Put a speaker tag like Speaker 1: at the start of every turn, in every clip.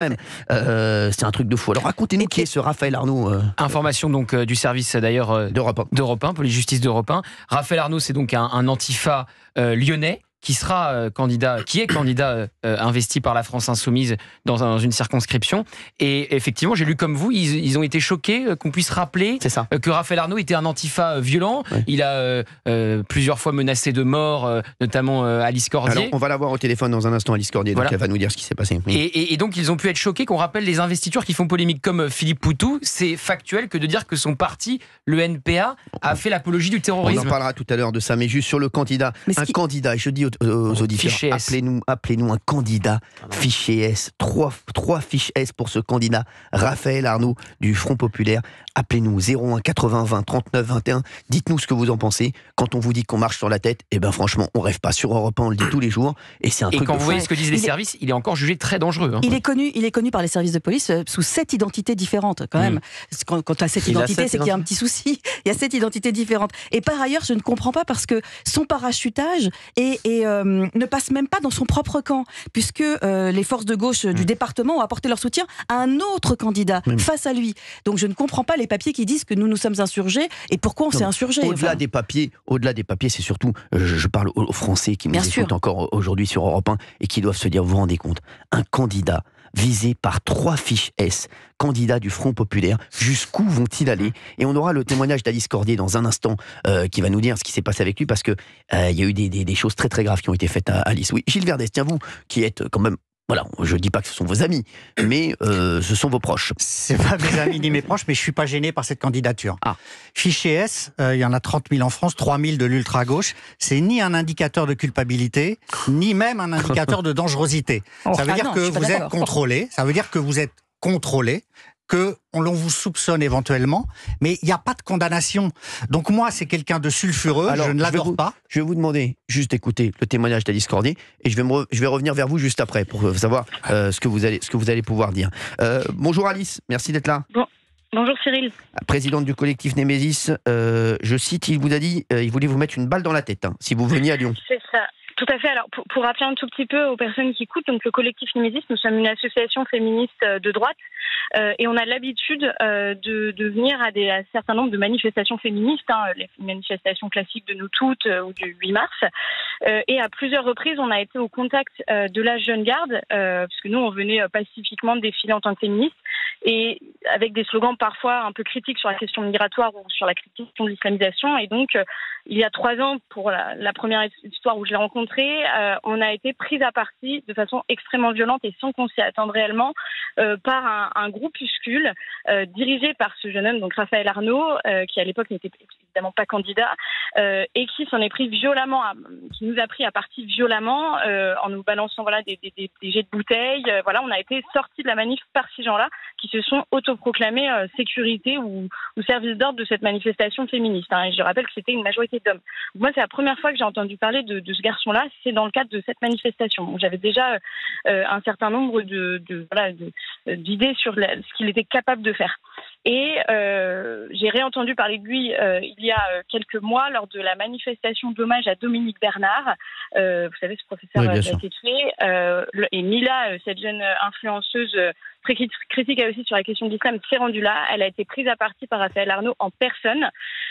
Speaker 1: même. C'est un truc de fou. Alors racontez-nous qui est ce Raphaël Arnaud.
Speaker 2: Information donc du service d'ailleurs
Speaker 1: d'Europe
Speaker 2: 1, police-justice d'Europe 1. Raphaël Arnaud, c'est donc un antifa lyonnais qui sera qui est candidat investi par la France Insoumise dans une circonscription. Et effectivement, j'ai lu comme vous, ils ont été choqués qu'on puisse rappeler que Raphaël Arnaud était un antifa violent. Oui. Il a plusieurs fois menacé de mort, notamment Alice Cordier.
Speaker 1: Alors, on va la voir au téléphone dans un instant, Alice Cordier, donc elle va nous dire ce qui s'est passé. Oui.
Speaker 2: Et donc, ils ont pu être choqués qu'on rappelle les investitures qui font polémique, comme Philippe Poutou. C'est factuel que de dire que son parti, le NPA, a fait l'apologie du terrorisme.
Speaker 1: On en parlera tout à l'heure de ça, mais juste sur le candidat. Candidat, et je dis aux auditeurs, appelez-nous un candidat fichier S, trois fiches S pour ce candidat Raphaël Arnaud du Front Populaire. Appelez-nous 01 80 20 39 21, dites-nous ce que vous en pensez. Quand on vous dit qu'on marche sur la tête, eh ben franchement on rêve pas. Sur Europe 1 on le dit tous les jours et c'est un truc.
Speaker 2: Et quand vous voyez ce que disent les services, il est encore jugé très dangereux. Hein.
Speaker 3: Il est connu par les services de police sous 7 identités différentes quand même. Quand tu as 7 identités, c'est qu'il y a un petit souci. Il y a 7 identités différentes. Et par ailleurs, je ne comprends pas parce que son parachutage ne passe même pas dans son propre camp, puisque les forces de gauche du département ont apporté leur soutien à un autre candidat face à lui. Donc je ne comprends pas les papiers qui disent que nous sommes insurgés et pourquoi on s'est insurgés.
Speaker 1: Au-delà des papiers, c'est surtout, je parle aux Français qui nous écoutent encore aujourd'hui sur Europe 1 et qui doivent se dire, vous vous rendez compte, un candidat visé par 3 fiches S, candidat du Front Populaire, jusqu'où vont-ils aller? Et on aura le témoignage d'Alice Cordier dans un instant qui va nous dire ce qui s'est passé avec lui, parce que il y a eu des choses très très graves qui ont été faites à Alice. Oui, Gilles Verdez, tiens, vous qui êtes quand même, voilà, je ne dis pas que ce sont vos amis, mais ce sont vos proches.
Speaker 4: Ce n'est pas mes amis ni mes proches, mais je ne suis pas gêné par cette candidature. Fichier S, il y en a 30 000 en France, 3 000 de l'ultra-gauche. C'est ni un indicateur de culpabilité, ni même un indicateur de dangerosité. Ça veut dire que vous êtes contrôlé, que l'on vous soupçonne éventuellement, mais il n'y a pas de condamnation. Donc moi, c'est quelqu'un de sulfureux, je ne l'adore pas.
Speaker 1: Je vais vous demander juste d'écouter le témoignage d'Alice Cordier, et je vais revenir vers vous juste après pour savoir ce que vous allez pouvoir dire. Bonjour Alice, merci d'être là.
Speaker 5: Bonjour Cyril.
Speaker 1: Présidente du collectif Némésis, je cite, il vous a dit, il voulait vous mettre une balle dans la tête, si vous veniez à Lyon.
Speaker 5: C'est ça. Tout à fait. Alors, pour rappeler un tout petit peu aux personnes qui écoutent, donc le collectif Némésis, nous sommes une association féministe de droite et on a l'habitude de venir à un certain nombre de manifestations féministes, les manifestations classiques de Nous Toutes ou du 8 mars. Et à plusieurs reprises, on a été au contact de la jeune garde, puisque nous, on venait pacifiquement défiler en tant que féministes, et avec des slogans parfois un peu critiques sur la question migratoire ou sur la question de l'islamisation. Et donc, il y a 3 ans, pour la première histoire où je l'ai rencontré, on a été pris à partie de façon extrêmement violente et sans qu'on s'y attende réellement par un groupuscule dirigé par ce jeune homme, donc Raphaël Arnaud, qui à l'époque n'était évidemment pas candidat, et qui s'en est pris violemment, qui nous a pris à partie violemment en nous balançant des jets de bouteilles. On a été sortis de la manif par ces gens-là qui se sont autoproclamés sécurité ou service d'ordre de cette manifestation féministe. Et je rappelle que c'était une majorité d'hommes. Moi, c'est la première fois que j'ai entendu parler de ce garçon-là, c'est dans le cadre de cette manifestation. Donc, j'avais déjà un certain nombre d'idées sur ce qu'il était capable de faire. Et j'ai réentendu parler de lui il y a quelques mois lors de la manifestation d'hommage à Dominique Bernard. Vous savez, ce professeur a été tué. Et Mila, cette jeune influenceuse très critique aussi sur la question de l'islam, s'est rendue là. Elle a été prise à partie par Raphaël Arnaud en personne,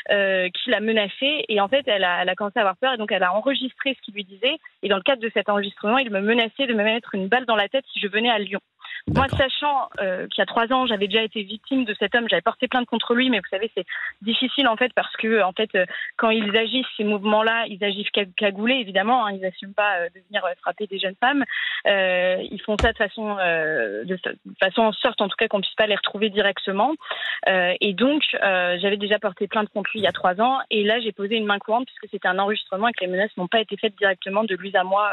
Speaker 5: qui l'a menacée. Et en fait, elle a commencé à avoir peur. Et donc, elle a enregistré ce qu'il lui disait. Et dans le cadre de cet enregistrement, il me menaçait de me mettre une balle dans la tête si je venais à Lyon. Moi, sachant qu'il y a 3 ans, j'avais déjà été victime de cet homme, j'avais porté plainte contre lui, mais vous savez, c'est difficile en fait parce que quand ils agissent ces mouvements-là, ils agissent cagoulés évidemment, ils n'assument pas de venir frapper des jeunes femmes. Ils font ça de façon en sorte, en tout cas, qu'on ne puisse pas les retrouver directement. Et donc, j'avais déjà porté plainte contre lui il y a 3 ans, et là, j'ai posé une main courante puisque c'était un enregistrement et que les menaces n'ont pas été faites directement de lui à moi.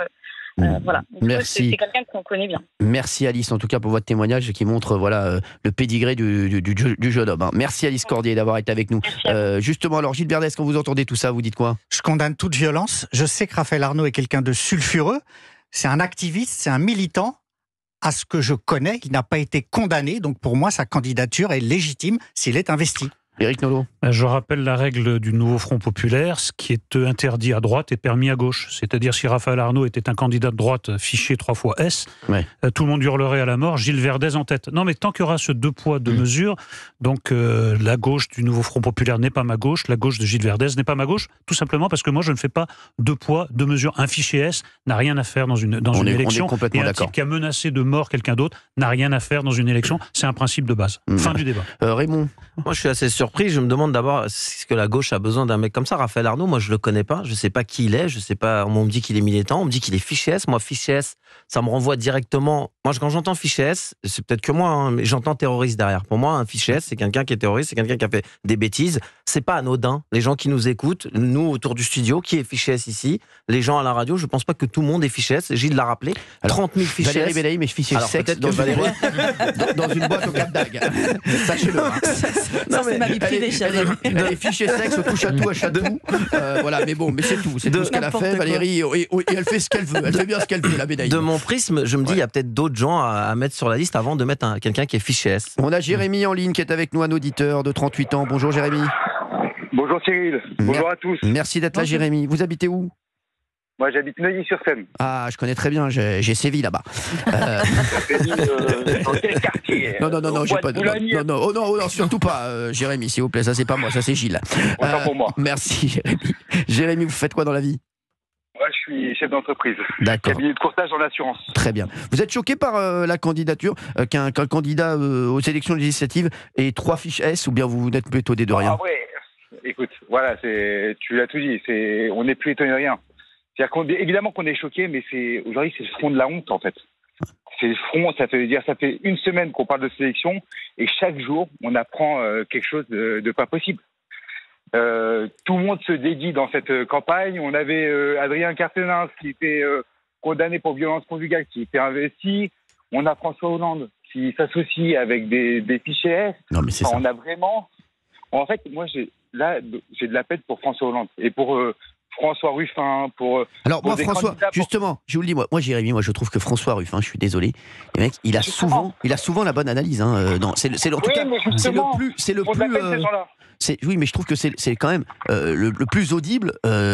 Speaker 5: Voilà. Donc,
Speaker 1: merci.
Speaker 5: C'est quelqu'un qu'on connaît bien.
Speaker 1: Merci Alice, en tout cas pour votre témoignage qui montre le pédigré du jeune homme. Merci Alice Cordier d'avoir été avec nous. Justement, alors Gilles Verdez, quand vous entendez tout ça, vous dites quoi?
Speaker 4: Je condamne toute violence. Je sais que Raphaël Arnaud est quelqu'un de sulfureux. C'est un activiste, c'est un militant. À ce que je connais, il n'a pas été condamné. Donc pour moi, sa candidature est légitime s'il est investi.
Speaker 1: Éric Nolot.
Speaker 6: Je rappelle la règle du nouveau Front populaire, ce qui est interdit à droite est permis à gauche. C'est-à-dire si Raphaël Arnault était un candidat de droite fiché 3 fois S, tout le monde hurlerait à la mort, Gilles Verdez en tête. Non mais tant qu'il y aura ce 2 poids, 2 mesures, donc la gauche du nouveau Front populaire n'est pas ma gauche, la gauche de Gilles Verdez n'est pas ma gauche, tout simplement parce que moi je ne fais pas 2 poids, 2 mesures. Un fichier S n'a rien à faire dans une élection. Et un type qui a menacé de mort quelqu'un d'autre n'a rien à faire dans une élection. C'est un principe de base. Fin du débat.
Speaker 1: Raymond.
Speaker 7: Moi je suis assez surpris, je me demande d'abord est-ce que la gauche a besoin d'un mec comme ça. Raphaël Arnault, moi je le connais pas, je sais pas qui il est, je sais pas, on me dit qu'il est militant, on me dit qu'il est fiché S. Moi fiché S, ça me renvoie directement, moi quand j'entends fiché S, c'est peut-être que moi, hein, mais j'entends terroriste derrière. Pour moi un fiché S, c'est quelqu'un qui est terroriste, c'est quelqu'un qui a fait des bêtises, c'est pas anodin. Les gens qui nous écoutent, nous autour du studio, qui est fiché S ici, les gens à la radio, je pense pas que tout le monde est fiché S, Gilles l'a rappelé, 30 000 fichés S.
Speaker 1: Valérie Bélaï, mais je fichier sexe dans une boîte au Cap d'Agde. Sachez-le.
Speaker 3: Non, c'est ma vie privée, chérie.
Speaker 1: Elle est fichée sexe, touche à tout, à tout. Voilà, mais bon, mais c'est tout. C'est tout ce qu'elle a fait, Valérie. Et elle fait ce qu'elle veut. Elle fait bien ce qu'elle veut, la Bélaï.
Speaker 7: De mon prisme, je me dis, il y a peut-être d'autres gens à mettre sur la liste avant de mettre quelqu'un qui est fiché S.
Speaker 1: On a Jérémy en ligne qui est avec nous, un auditeur de 38 ans. Bonjour Jérémy.
Speaker 8: Bonjour Cyril. Bonjour à tous.
Speaker 1: Merci d'être là, Jérémy. Vous habitez où ?
Speaker 8: Moi, j'habite Neuilly-sur-Seine.
Speaker 1: Ah, je connais très bien, j'ai sévi là-bas.
Speaker 8: Dans quel quartier ?
Speaker 1: Non, j'ai pas de... Non, surtout pas, Jérémy, s'il vous plaît, ça c'est pas moi, ça c'est Gilles.
Speaker 8: Autant pour moi.
Speaker 1: Merci Jérémy. Jérémy, vous faites quoi dans la vie ?
Speaker 8: Moi, je suis chef d'entreprise.
Speaker 1: D'accord.
Speaker 8: Cabinet de courtage en assurance.
Speaker 1: Très bien. Vous êtes choqué par la candidature, qu'un candidat aux élections législatives ait 3 fiches S, ou bien vous n'êtes plus étonné de rien ?
Speaker 8: Ah ouais, écoute, voilà, tu l'as tout dit, on n'est plus étonné de rien. C'est-à-dire évidemment qu'on est choqué, mais aujourd'hui c'est le front de la honte en fait. C'est le front, ça fait une semaine qu'on parle de sélection et chaque jour on apprend quelque chose de pas possible. Tout le monde se dédie dans cette campagne. On avait Adrien Quatennens qui était condamné pour violence conjugale, qui était investi. On a François Hollande qui s'associe avec des fichiers S.
Speaker 1: Non mais c'est ça.
Speaker 8: On a vraiment. En fait, moi j'ai de la peine pour François Hollande et pour François Ruffin,
Speaker 1: Alors moi François, justement, je vous le dis, moi Jérémy, je trouve que François Ruffin, je suis désolé, le mec, il a souvent la bonne analyse. Hein, c'est en tout cas, c'est le plus. Oui, mais je trouve que c'est quand même le plus audible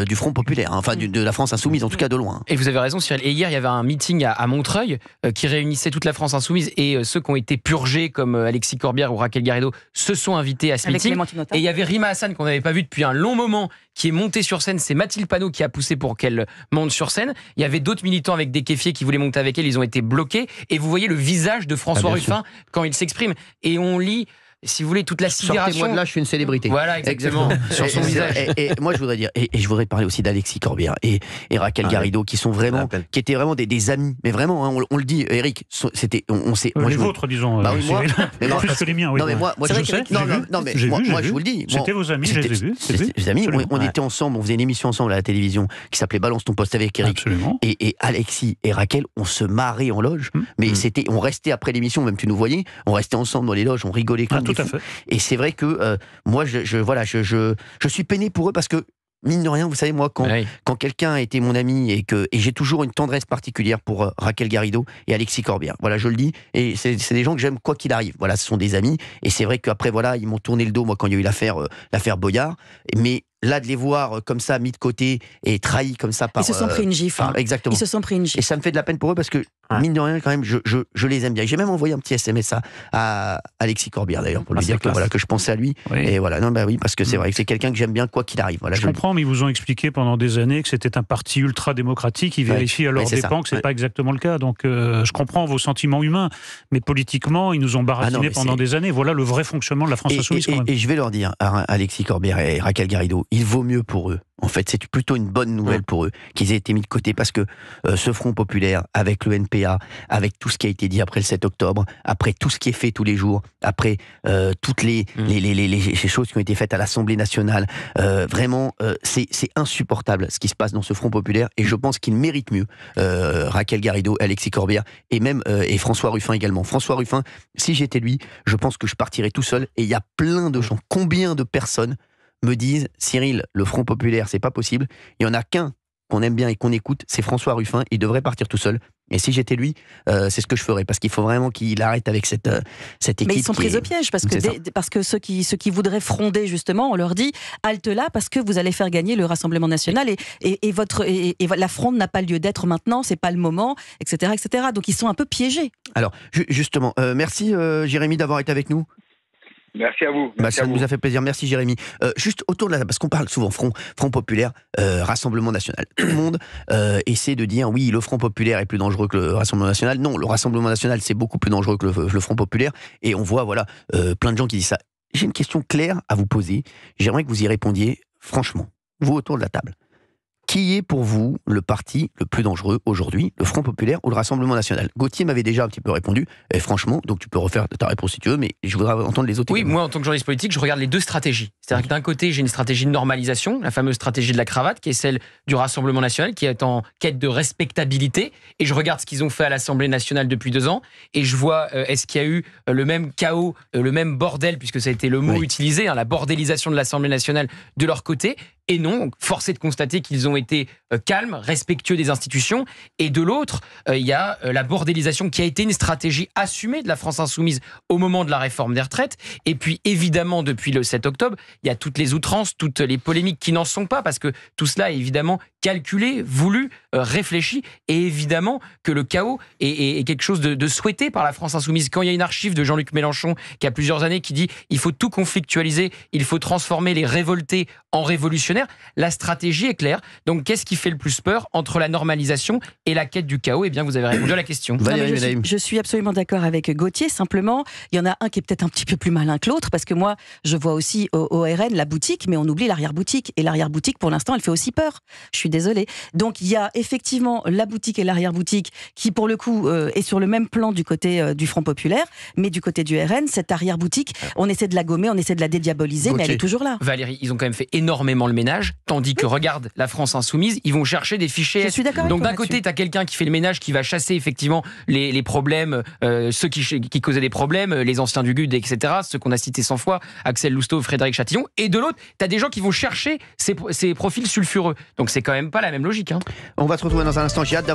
Speaker 1: du Front populaire, hein, enfin de la France insoumise, en tout cas de loin.
Speaker 2: Et vous avez raison, Cyril. Et hier, il y avait un meeting à Montreuil qui réunissait toute la France insoumise, et ceux qui ont été purgés, comme Alexis Corbière ou Raquel Garrido, se sont invités à ce meeting. Et il y avait Rima Hassan, qu'on n'avait pas vu depuis un long moment, qui est montée sur scène. C'est Mathilde Panot qui a poussé pour qu'elle monte sur scène. Il y avait d'autres militants avec des kéfiers qui voulaient monter avec elle. Ils ont été bloqués. Et vous voyez le visage de François Ruffin quand il s'exprime. Et on lit, si vous voulez, toute la sidération.
Speaker 1: Sortez-moi de là, je suis une célébrité.
Speaker 2: Voilà, exactement. Sur son visage.
Speaker 1: Et moi, je voudrais dire, et je voudrais parler aussi d'Alexis Corbière et Raquel Garrido, qui étaient vraiment des amis. Mais vraiment, hein, on le dit, Eric, c'était, on sait.
Speaker 6: Les vôtres, disons.
Speaker 1: Bah oui, moi,
Speaker 6: plus que les miens. Oui.
Speaker 1: Non, mais moi, je sais. Non, mais moi, je vous le dis.
Speaker 6: C'était vos amis, je les ai vus.
Speaker 1: Les amis, on était ensemble, on faisait une émission ensemble à la télévision qui s'appelait Balance ton poste avec Eric.
Speaker 6: Absolument.
Speaker 1: Et Alexis et Raquel, on se marrait en loge, mais on restait après l'émission, même tu nous voyais, on restait ensemble dans les loges, on rigolait comme des fous.
Speaker 6: Tout à fait.
Speaker 1: Et c'est vrai que moi, je suis peiné pour eux parce que, mine de rien, vous savez, moi, quand quelqu'un a été mon ami et j'ai toujours une tendresse particulière pour Raquel Garrido et Alexis Corbière. Voilà, je le dis. Et c'est des gens que j'aime quoi qu'il arrive. Voilà, ce sont des amis. Et c'est vrai qu'après, voilà, ils m'ont tourné le dos, moi, quand il y a eu l'affaire Boyard. Mais là, de les voir comme ça, mis de côté et trahis comme ça par...
Speaker 3: Ils se sont pris une gifle.
Speaker 1: Exactement.
Speaker 3: Ils se sont pris une gifle.
Speaker 1: Et ça me fait de la peine pour eux parce que, mine de rien, quand même, je les aime bien. J'ai même envoyé un petit SMS à Alexis Corbière, d'ailleurs, pour lui dire que je pensais à lui. Oui. Et voilà, parce que c'est vrai que c'est quelqu'un que j'aime bien, quoi qu'il arrive. Voilà,
Speaker 6: je comprends, mais ils vous ont expliqué pendant des années que c'était un parti ultra-démocratique. Ils vérifient à leurs dépens que c'est pas exactement le cas. Donc, je comprends vos sentiments humains, mais politiquement, ils nous ont baratiné pendant des années. Voilà le vrai fonctionnement de la France insoumise, quand même.
Speaker 1: Et je vais leur dire, à Alexis Corbière et Raquel Garrido, il vaut mieux pour eux. En fait, c'est plutôt une bonne nouvelle pour eux qu'ils aient été mis de côté parce que ce Front populaire, avec le NPA, avec tout ce qui a été dit après le 7 octobre, après tout ce qui est fait tous les jours, après toutes les choses qui ont été faites à l'Assemblée nationale, vraiment, c'est insupportable ce qui se passe dans ce Front populaire et je pense qu'ils méritent mieux, Raquel Garrido, Alexis Corbière et même et François Ruffin également. François Ruffin, si j'étais lui, je pense que je partirais tout seul et il y a plein de gens, combien de personnes me disent, Cyril, le Front populaire, c'est pas possible. Il y en a qu'un qu'on aime bien et qu'on écoute, c'est François Ruffin. Il devrait partir tout seul. Et si j'étais lui, c'est ce que je ferais, parce qu'il faut vraiment qu'il arrête avec cette équipe.
Speaker 3: Mais ils sont pris au piège, parce que ceux qui voudraient fronder, justement, on leur dit halte là, parce que vous allez faire gagner le Rassemblement national, et la fronde n'a pas lieu d'être maintenant, c'est pas le moment, etc., etc. Donc ils sont un peu piégés.
Speaker 1: Alors, justement, merci Jérémy d'avoir été avec nous.
Speaker 8: Merci à vous.
Speaker 1: Ça nous a fait plaisir. Merci Jérémy. Juste autour de la table, parce qu'on parle souvent Front Populaire, Rassemblement National. Tout le monde essaie de dire oui, le Front Populaire est plus dangereux que le Rassemblement National. Non, le Rassemblement National, c'est beaucoup plus dangereux que le Front Populaire. Et on voit plein de gens qui disent ça. J'ai une question claire à vous poser. J'aimerais que vous y répondiez franchement. Vous autour de la table. Qui est pour vous le parti le plus dangereux aujourd'hui, le Front Populaire ou le Rassemblement National? Gauthier m'avait déjà un petit peu répondu, et franchement, donc tu peux refaire ta réponse si tu veux, mais je voudrais entendre les autres.
Speaker 2: Oui, moi en tant que journaliste politique, je regarde les deux stratégies. C'est-à-dire que d'un côté, j'ai une stratégie de normalisation, la fameuse stratégie de la cravate, qui est celle du Rassemblement National, qui est en quête de respectabilité, et je regarde ce qu'ils ont fait à l'Assemblée Nationale depuis 2 ans, et je vois est-ce qu'il y a eu le même chaos, le même bordel, puisque ça a été le mot utilisé, la bordélisation de l'Assemblée Nationale de leur côté. Et non, force est de constater qu'ils ont été calmes, respectueux des institutions. Et de l'autre, il y a la bordélisation qui a été une stratégie assumée de la France Insoumise au moment de la réforme des retraites. Et puis, évidemment, depuis le 7 octobre, il y a toutes les outrances, toutes les polémiques qui n'en sont pas, parce que tout cela est évidemment calculé, voulu, réfléchi. Et évidemment que le chaos est quelque chose de souhaité par la France Insoumise. Quand il y a une archive de Jean-Luc Mélenchon, qui a plusieurs années, qui dit « il faut tout conflictualiser, il faut transformer les révoltés en révolutionnaires », la stratégie est claire. Donc, qu'est-ce qui fait le plus peur entre la normalisation et la quête du chaos? Eh bien, vous avez répondu à la question.
Speaker 3: Je suis absolument d'accord avec Gauthier. Simplement, il y en a un qui est peut-être un petit peu plus malin que l'autre, parce que moi, je vois aussi au RN la boutique, mais on oublie l'arrière-boutique. Et l'arrière-boutique, pour l'instant, elle fait aussi peur. Je suis désolée. Donc, il y a effectivement la boutique et l'arrière-boutique qui, pour le coup, est sur le même plan du côté du Front Populaire, mais du côté du RN, cette arrière-boutique, on essaie de la gommer, on essaie de la dédiaboliser, mais elle est toujours là.
Speaker 2: Valérie, ils ont quand même fait énormément le ménage. Tandis que, regarde, la France Insoumise, ils vont chercher des fichiers.
Speaker 3: Je suis d'accord.
Speaker 2: Donc d'un côté, tu as quelqu'un qui fait le ménage, qui va chasser effectivement les problèmes, ceux qui causaient des problèmes, les anciens du GUD, etc., ceux qu'on a cités 100 fois, Axel Lousteau, Frédéric Chatillon. Et de l'autre, tu as des gens qui vont chercher ces profils sulfureux. Donc c'est quand même pas la même logique. On
Speaker 1: va se retrouver dans un instant. J'ai hâte